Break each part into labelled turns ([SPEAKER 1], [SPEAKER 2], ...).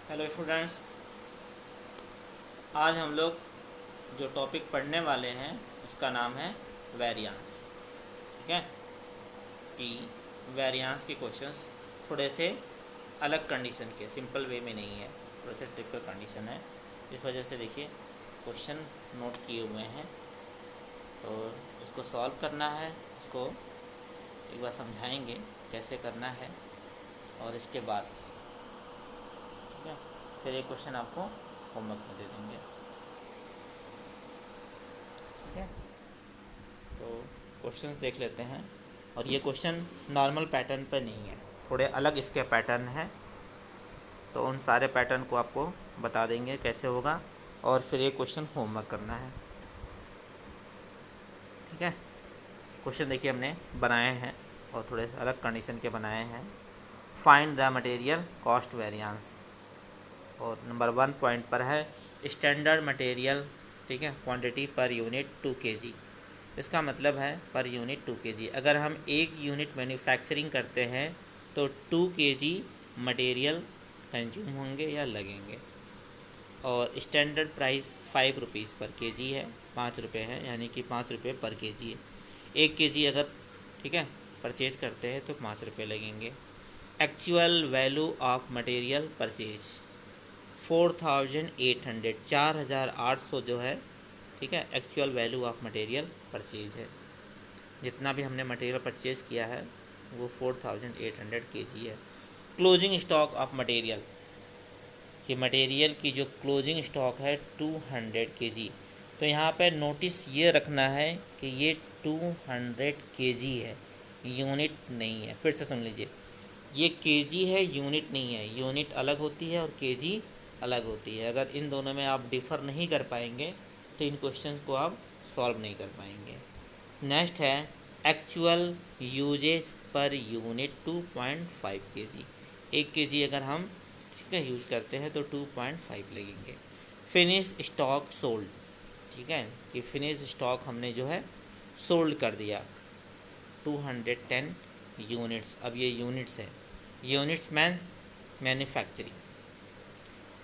[SPEAKER 1] Hello students, आज हम लोग जो टॉपिक पढ़ने वाले हैं उसका नाम है वेरिएंस। ठीक है कि वेरिएंस के क्वेश्चंस थोड़े से अलग कंडीशन के, सिंपल वे में नहीं है, थोड़े से ट्रिपिकल कंडीशन है। इस वजह से देखिए क्वेश्चन नोट किए हुए हैं, तो इसको सॉल्व करना है। उसको एक बार समझाएंगे कैसे करना है, और इसके बाद ठीक है फिर एक क्वेश्चन आपको होमवर्क में दे देंगे। ठीक है, तो क्वेश्चंस देख लेते हैं। और ये क्वेश्चन नॉर्मल पैटर्न पर नहीं है, थोड़े अलग इसके पैटर्न हैं, तो उन सारे पैटर्न को आपको बता देंगे कैसे होगा, और फिर एक क्वेश्चन होमवर्क करना है। ठीक है, क्वेश्चन देखिए हमने बनाए हैं और थोड़े से अलग कंडीशन के बनाए हैं। Find the material cost variance, और नंबर 1 पॉइंट पर है स्टैंडर्ड मटेरियल, ठीक है, क्वांटिटी पर यूनिट 2 kg। इसका मतलब है पर यूनिट 2 kg। अगर हम एक यूनिट मैन्युफैक्चरिंग करते हैं तो 2 kg मटेरियल कंज्यूम होंगे या लगेंगे। और स्टैंडर्ड प्राइस 5 रुपीज़ पर kg है, 5 रुपये है, यानी कि 5 रुपये पर kg है। 1 kg अगर ठीक है परचेज करते हैं तो 5 रुपये लगेंगे। Actual value of material purchase 4800, 4800 जो है, ठीक है, actual value of material purchase है। जितना भी हमने मटेरियल परचेज किया है वो 4800 kg है। क्लोजिंग स्टॉक ऑफ मटेरियल, कि मटेरियल की जो क्लोजिंग स्टॉक है 200 kg। तो यहाँ पे नोटिस ये रखना है कि ये 200 kg है, यूनिट नहीं है। फिर से सुन लीजिए, ये kg है, यूनिट नहीं है। यूनिट अलग होती है और kg अलग होती है। अगर इन दोनों में आप डिफ़र नहीं कर पाएंगे तो इन क्वेश्चंस को आप सॉल्व नहीं कर पाएंगे। नेक्स्ट है actual usages per unit 2.5 kg। 1 kg अगर हम ठीक है यूज़ करते हैं तो 2.5 लगेंगे। फिनिश स्टॉक सोल्ड, ठीक है, कि फिनिश स्टॉक हमने जो है सोल्ड कर दिया 210 यूनिट्स। अब ये यूनिट्स है, यूनिट्स मीन्स मैन्युफैक्चरिंग।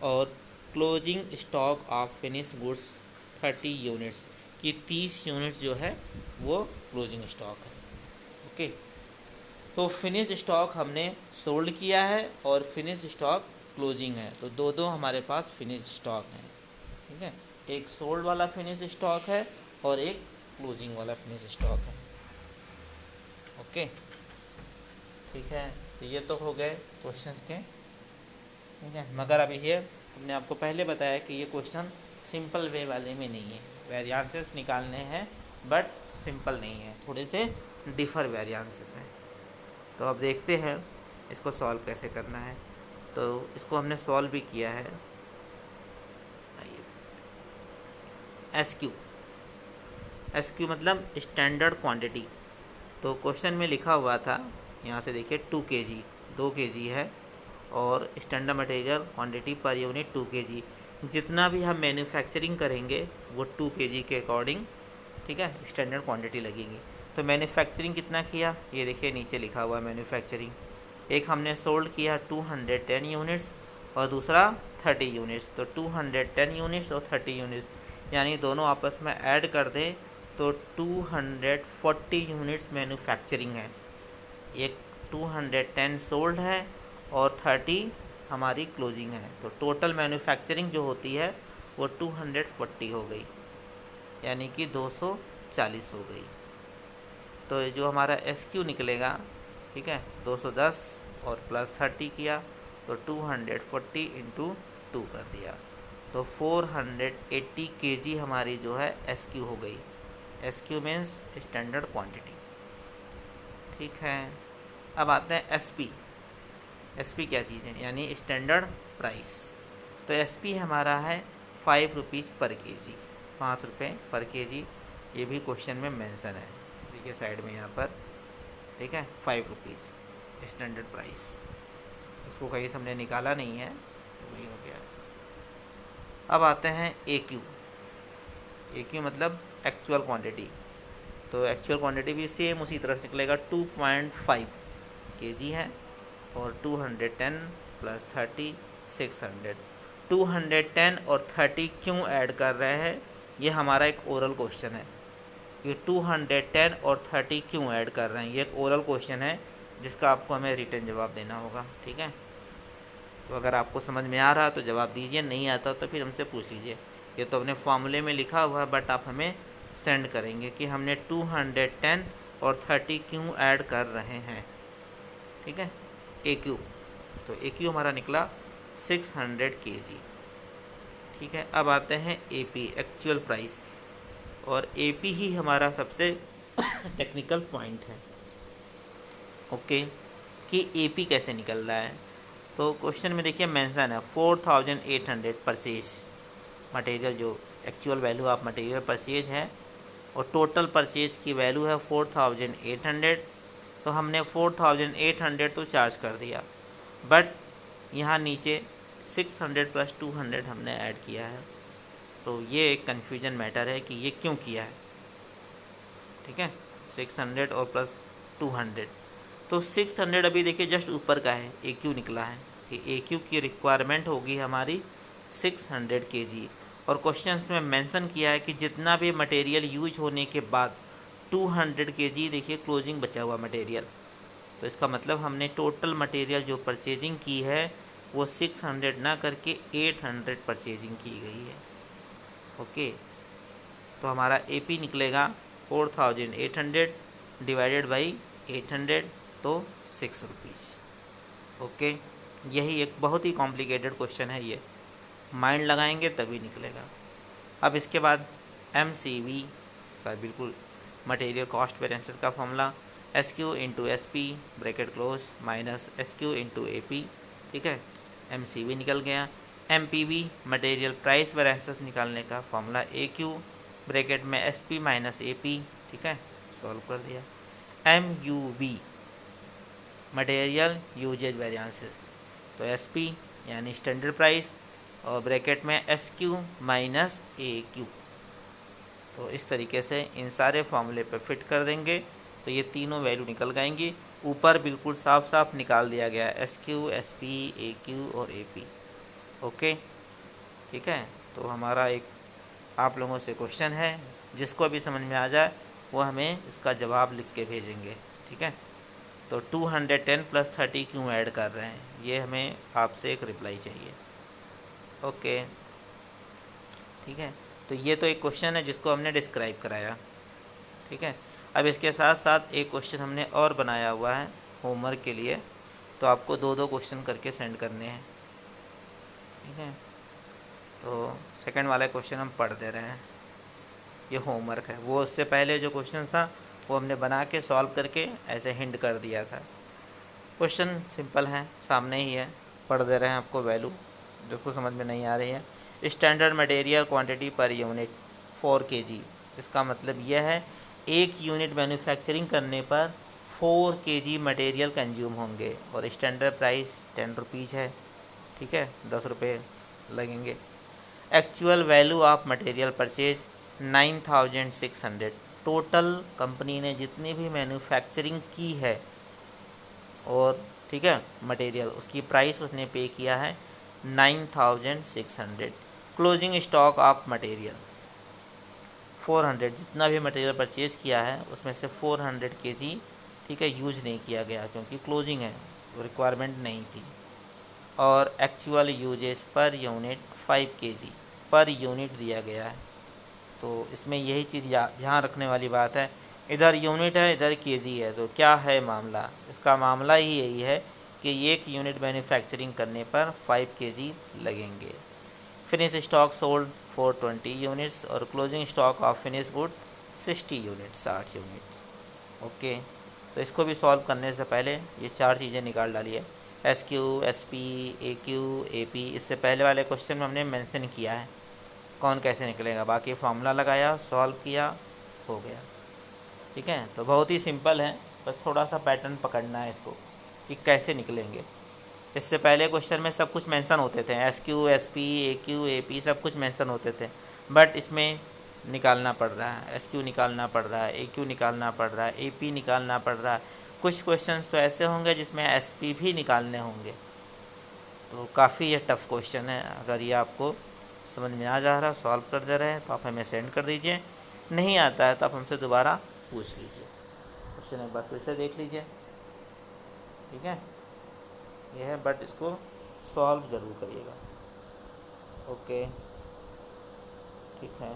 [SPEAKER 1] और closing stock of finish goods 30 units, कि 30 यूनिट्स जो है वो क्लोजिंग स्टॉक है। ओके, तो फिनिश स्टॉक हमने सोल्ड किया है और फिनिश स्टॉक क्लोजिंग है, तो दो दो हमारे पास फिनिश स्टॉक हैं। ठीक है, एक सोल्ड वाला फिनिश स्टॉक है और एक क्लोजिंग वाला फिनिश स्टॉक है। ओके, ठीक है, तो ये तो हो गए क्वेश्चंस के। ठीक है, मगर अभी ये हमने आपको पहले बताया कि ये क्वेश्चन सिंपल वे वाले में नहीं है। वेरिएंसेस निकालने हैं बट सिंपल नहीं है, थोड़े से डिफ़र वेरिएंसेस हैं। तो अब देखते हैं इसको सॉल्व कैसे करना है। तो इसको हमने सॉल्व भी किया है। आइए, एस क्यू मतलब स्टैंडर्ड क्वांटिटी। तो क्वेश्चन में लिखा हुआ था, यहाँ से देखिए 2 kg, 2 kg है, और standard material quantity per unit 2 kg। जितना भी हम मैन्युफैक्चरिंग करेंगे वो 2 kg के अकॉर्डिंग, ठीक है, स्टैंडर्ड क्वांटिटी लगेगी। तो मैन्युफैक्चरिंग कितना किया, ये देखिए नीचे लिखा हुआ है मैन्युफैक्चरिंग। एक हमने सोल्ड किया 210 यूनिट्स और दूसरा 30 यूनिट्स। तो 210 यूनिट्स और 30 यूनिट्स यानी दोनों आपस में ऐड कर दें तो 240 यूनिट्स मैन्युफैक्चरिंग है। एक 210 सोल्ड है और 30 हमारी क्लोजिंग है। तो टोटल मैन्युफैक्चरिंग जो होती है वो 240 हो गई, यानी कि 240 हो गई। तो जो हमारा एस क्यू निकलेगा, ठीक है, 210 और प्लस 30 किया तो 240 इंटू 2 कर दिया, तो 480 kg हमारी जो है एस क्यू हो गई। S Q means standard quantity. ठीक है, अब आते हैं एस पी। एस पी क्या चीज़ है, यानी स्टैंडर्ड प्राइस। तो एस पी हमारा है 5 रुपीज़ पर kg, 5 रुपये पर kg। ये भी क्वेश्चन में मेंशन है, देखिए साइड में यहाँ पर, ठीक है, 5 रुपीज़ स्टैंडर्ड प्राइस। इसको कहीं से हमने निकाला नहीं है, तो वही हो गया। अब आते हैं ए क्यू। ए क्यू मतलब एक्चुअल क्वांटिटी। तो एक्चुअल क्वांटिटी भी सेम उसी तरह से निकलेगा, 2.5 kg है और 210 प्लस 30 600। 210 और 30 क्यों ऐड कर रहे हैं, ये हमारा एक ओरल क्वेश्चन है। ये 210 और 30 क्यों ऐड कर रहे हैं, ये एक ओरल क्वेश्चन है जिसका आपको हमें रिटर्न जवाब देना होगा। ठीक है, तो अगर आपको समझ में आ रहा तो जवाब दीजिए, नहीं आता तो फिर हमसे पूछ लीजिए। ये तो अपने फॉर्मूले में लिखा हुआ है, बट आप हमें सेंड करेंगे कि हमने 210 और 30 क्यों ऐड कर रहे हैं। ठीक है, ए क्यू, तो ए क्यू हमारा निकला 600 kg। ठीक है, अब आते हैं ए पी, एक्चुअल प्राइस, और ए पी ही हमारा सबसे टेक्निकल पॉइंट है। ओके, कि ए पी कैसे निकल रहा है। तो क्वेश्चन में देखिए मेंशन है 4800 परचेज मटेरियल, जो actual value of material purchase है, और टोटल परचेज की वैल्यू है 4800। तो हमने 4800 तो चार्ज कर दिया, बट यहाँ नीचे 600 + 200 हमने ऐड किया है। तो ये एक कन्फ्यूजन मैटर है कि ये क्यों किया है। ठीक है, 600 और प्लस 200, तो 600 अभी देखिए जस्ट ऊपर का है, ए क्यू निकला है कि ए क्यू की रिक्वायरमेंट होगी हमारी 600 kg, और क्वेश्चन में मेंशन किया है कि जितना भी मटेरियल यूज होने के बाद 200 kg देखिए क्लोजिंग बचा हुआ मटेरियल। तो इसका मतलब हमने टोटल मटेरियल जो परचेजिंग की है वो 600 ना करके 800 परचेजिंग की गई है। ओके, तो हमारा ए पी निकलेगा 4800 डिवाइडेड बाई 800, तो 6 रुपीज़। ओके, यही एक बहुत ही कॉम्प्लिकेटेड क्वेश्चन है, ये माइंड लगाएंगे तभी निकलेगा। अब इसके बाद एम सी वी का बिल्कुल मटेरियल कॉस्ट वेरिएंसेस का formula, S Q into S P bracket close minus S Q into A P. ठीक है, एम सी वी निकल गया। M P V material price variances निकालने का फॉर्मूला ए क्यू ब्रैकेट में S P minus A P. ठीक है, solve कर दिया। M U V material usages variances, तो एस पी यानी स्टैंडर्ड प्राइस और ब्रैकेट में एस क्यू माइनस ए क्यू। तो इस तरीके से इन सारे फॉर्मूले पे फिट कर देंगे तो ये तीनों वैल्यू निकल जाएंगी। ऊपर बिल्कुल साफ साफ निकाल दिया गया एस क्यू, एस पी, ए क्यू और ए पी। ओके, ठीक है, तो हमारा एक आप लोगों से क्वेश्चन है, जिसको भी समझ में आ जाए वो हमें इसका जवाब लिख के भेजेंगे। ठीक है, तो 210 + 30 क्यों ऐड कर रहे हैं, ये हमें आपसे एक रिप्लाई चाहिए। ओके, ठीक है, तो ये तो एक क्वेश्चन है जिसको हमने डिस्क्राइब कराया। ठीक है, अब इसके साथ साथ एक क्वेश्चन हमने और बनाया हुआ है होमवर्क के लिए, तो आपको 2-2 क्वेश्चन करके सेंड करने हैं। ठीक है, तो सेकंड वाला क्वेश्चन हम पढ़ दे रहे हैं, ये होमवर्क है। वो उससे पहले जो क्वेश्चन था वो हमने बना के सॉल्व करके ऐसे हिंट कर दिया था। क्वेश्चन सिंपल है, सामने ही है, पढ़ दे रहे हैं आपको वैल्यू जो कुछ समझ में नहीं आ रही है। Standard material quantity per unit 4 kg, इसका मतलब यह है एक यूनिट मैन्युफैक्चरिंग करने पर 4 kg मटेरियल कंज्यूम होंगे, और स्टैंडर्ड प्राइस 10 रुपीज़ है। ठीक है, 10 रुपये लगेंगे। Actual value of material purchase 9600, total company ने जितनी भी मैन्युफैक्चरिंग की है और ठीक है मटेरियल, उसकी प्राइस उसने पे किया है 9600। क्लोजिंग स्टॉक ऑफ मटेरियल 400, जितना भी मटेरियल परचेज़ किया है उसमें से 400 kg ठीक है यूज नहीं किया गया क्योंकि क्लोजिंग है, रिक्वायरमेंट नहीं थी। और actual uses per unit 5 kg per unit दिया गया है। तो इसमें यही चीज़ ध्यान रखने वाली बात है, इधर यूनिट है इधर kg है, तो क्या है मामला, इसका मामला ही यही है कि एक यूनिट मैन्युफैक्चरिंग करने पर 5 kg लगेंगे। फिनिश स्टॉक सोल्ड 420 यूनिट्स और closing stock of finish good 60 units, 60 units. Okay, तो इसको भी सॉल्व करने से पहले ये 4 चीज़ें निकाल डालिए, S Q, S P, A Q, A P. इससे पहले वाले क्वेश्चन में हमने मेंशन किया है कौन कैसे निकलेगा, बाकी फार्मूला लगाया, सॉल्व किया, हो गया। ठीक है, तो बहुत ही सिंपल है, बस थोड़ा सा पैटर्न पकड़ना है इसको कि कैसे निकलेंगे। इससे पहले क्वेश्चन में सब कुछ मेंशन होते थे, S Q, S P, A Q, A P सब कुछ मेंशन होते थे, बट इसमें निकालना पड़ रहा है, एस क्यू निकालना पड़ रहा है, ए क्यू निकालना पड़ रहा है, ए पी निकालना पड़ रहा है। कुछ क्वेश्चंस तो ऐसे होंगे जिसमें एस पी भी निकालने होंगे। तो काफ़ी ये टफ़ क्वेश्चन है। अगर ये आपको समझ में आ जा रहा है, सॉल्व कर दे रहे हैं, तो आप हमें सेंड कर दीजिए। नहीं आता है तो आप हमसे दोबारा पूछ लीजिए, क्वेश्चन एक बार फिर से देख लीजिए। ठीक है, ये है, बट इसको सॉल्व ज़रूर करिएगा। ओके, ठीक है।